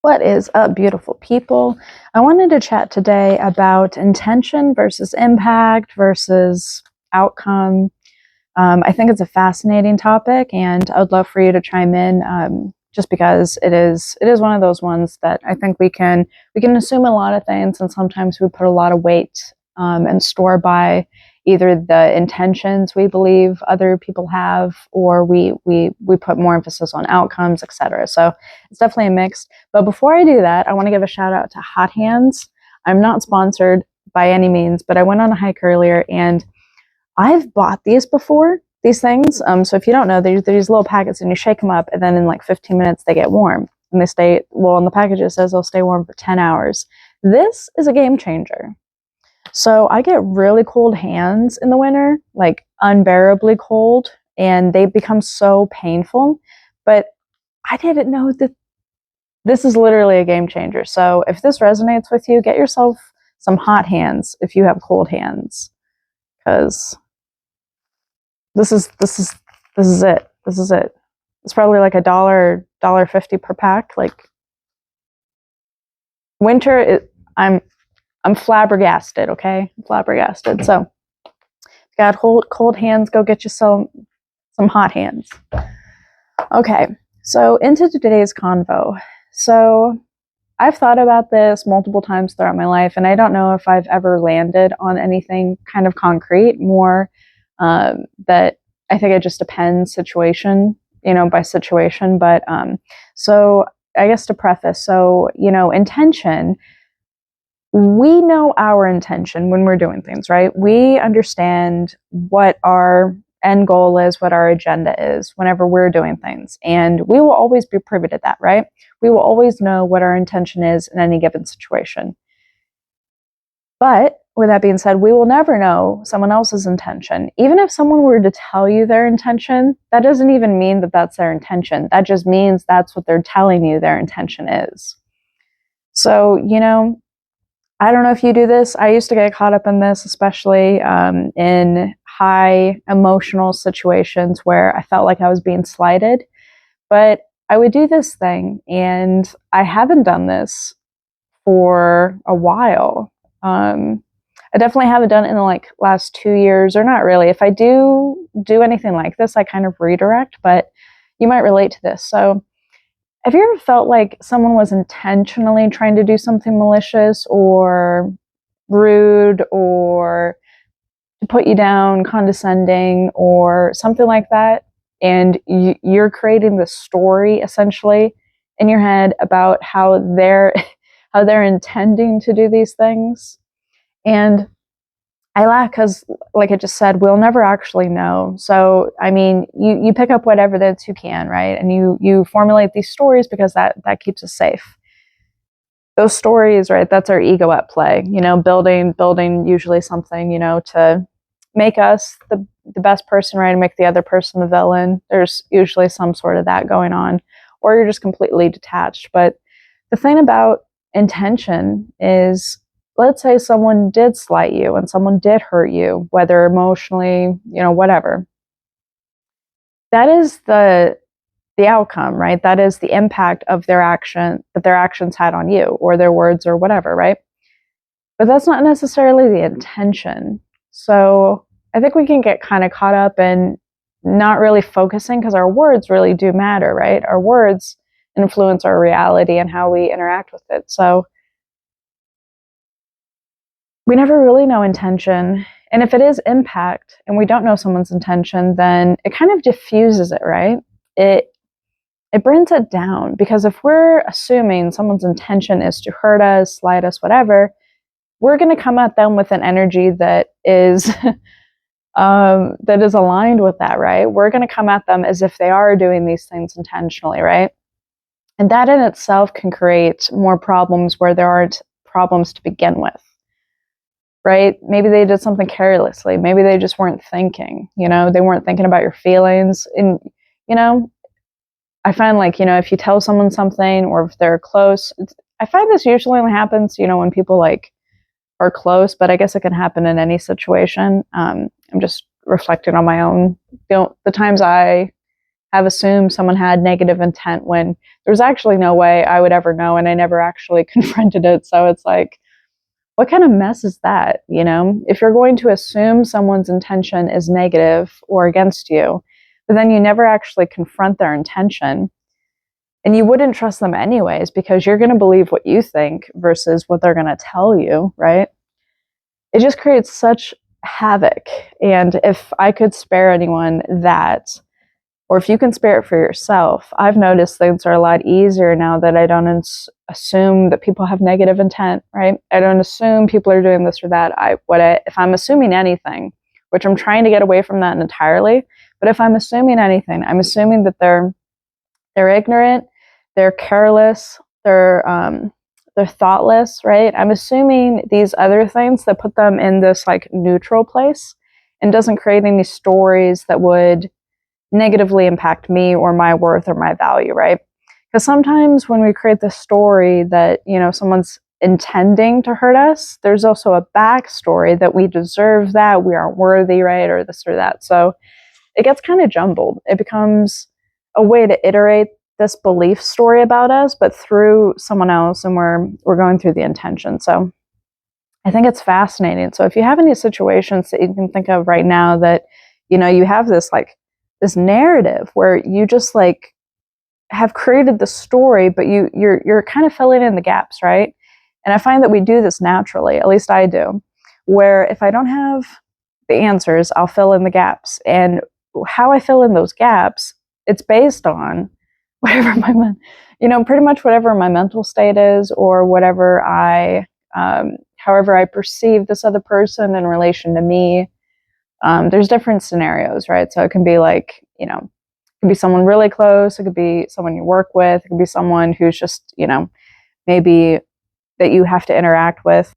What is up, beautiful people? I wanted to chat today about intention versus impact versus outcome. I think it's a fascinating topic, and I would love for you to chime in. Just because it is one of those ones that I think we can assume a lot of things, and sometimes we put a lot of weight and store by either the intentions we believe other people have, or we put more emphasis on outcomes, etc. So it's definitely a mix. But before I do that, I want to give a shout out to Hot Hands. I'm not sponsored by any means, but I went on a hike earlier and I've bought these before, these things. So if you don't know, they're these little packets and you shake them up and then in like 15 minutes they get warm. And they stay, well, on the package it says they'll stay warm for 10 hours. This is a game changer. So I get really cold hands in the winter, like unbearably cold, and they become so painful. But I didn't know that this is literally a game changer. So if this resonates with you, get yourself some Hot Hands if you have cold hands, because this is it. This is it. It's probably like $1.50 per pack. Like winter, I'm flabbergasted. Okay, I'm flabbergasted. So, if you got cold hands, go get you some Hot Hands. Okay, so into today's convo. So I've thought about this multiple times throughout my life, and I don't know if I've ever landed on anything kind of concrete. More that I think it just depends situation, by situation. But so I guess to preface, so intention. We know our intention when we're doing things, right? We understand what our end goal is, what our agenda is whenever we're doing things. And we will always be privy to that, right? We will always know what our intention is in any given situation. But with that being said, we will never know someone else's intention. Even if someone were to tell you their intention, that doesn't even mean that that's their intention. That just means that's what they're telling you their intention is. So, I don't know if you do this. I used to get caught up in this, especially in high emotional situations where I felt like I was being slighted. But I would do this thing, and I haven't done this for a while. I definitely haven't done it in the last 2 years, or not really. If I do anything like this, I kind of redirect, but you might relate to this. So have you ever felt like someone was intentionally trying to do something malicious or rude or to put you down, condescending, or something like that? And you're creating this story essentially in your head about how they're intending to do these things. And I laugh because, like I just said, we'll never actually know. So, I mean, you pick up whatever evidence you can, right? And you formulate these stories because that keeps us safe. Those stories, right? That's our ego at play. Building usually something, to make us the best person, right? And make the other person the villain. There's usually some sort of that going on, or you're just completely detached. But the thing about intention is, let's say someone did slight you and someone did hurt you, whether emotionally, whatever. That is the outcome, right? That is the impact of their action that their actions had on you, or their words, or whatever, right? But that's not necessarily the intention. So I think we can get kind of caught up in not really focusing, because our words really do matter, right? Our words influence our reality and how we interact with it. So we never really know intention. And if it is impact and we don't know someone's intention, then it kind of diffuses it, right? It brings it down, because if we're assuming someone's intention is to hurt us, slight us, whatever, we're going to come at them with an energy that is that is aligned with that, right? We're going to come at them as if they are doing these things intentionally, right? And that in itself can create more problems where there aren't problems to begin with. Right? Maybe they did something carelessly. Maybe they just weren't thinking, they weren't thinking about your feelings. And, I find if you tell someone something, or if they're close, I find this usually only happens, when people are close, but I guess it can happen in any situation. I'm just reflecting on my own, the times I have assumed someone had negative intent when there's actually no way I would ever know, and I never actually confronted it. So it's like, what kind of mess is that? You know, if you're going to assume someone's intention is negative or against you, but then you never actually confront their intention, and you wouldn't trust them anyways because you're going to believe what you think versus what they're going to tell you, right? It just creates such havoc. And if I could spare anyone that, or if you can spare it for yourself, I've noticed things are a lot easier now that I don't assume that people have negative intent, right? I don't assume people are doing this or that. If I'm assuming anything, which I'm trying to get away from that entirely, but if I'm assuming anything, I'm assuming that they're ignorant, they're careless, they're thoughtless, right? I'm assuming these other things that put them in this like neutral place and doesn't create any stories that would negatively impact me or my worth or my value, right? Because sometimes when we create the story that, you know, someone's intending to hurt us, there's also a backstory that we deserve that, we aren't worthy, right? Or this or that. So it gets kind of jumbled. It becomes a way to iterate this belief story about us, but through someone else, and we're going through the intention. So I think it's fascinating. So if you have any situations that you can think of right now that, you know, you have this narrative where you just like have created the story, but you're kind of filling in the gaps, right? And I find that we do this naturally, at least I do, where if I don't have the answers, I'll fill in the gaps. And how I fill in those gaps, it's based on whatever pretty much whatever my mental state is, or whatever however I perceive this other person in relation to me. There's different scenarios, right? So it can be like, you know, it could be someone really close. It could be someone you work with. It could be someone who's just, you know, maybe that you have to interact with.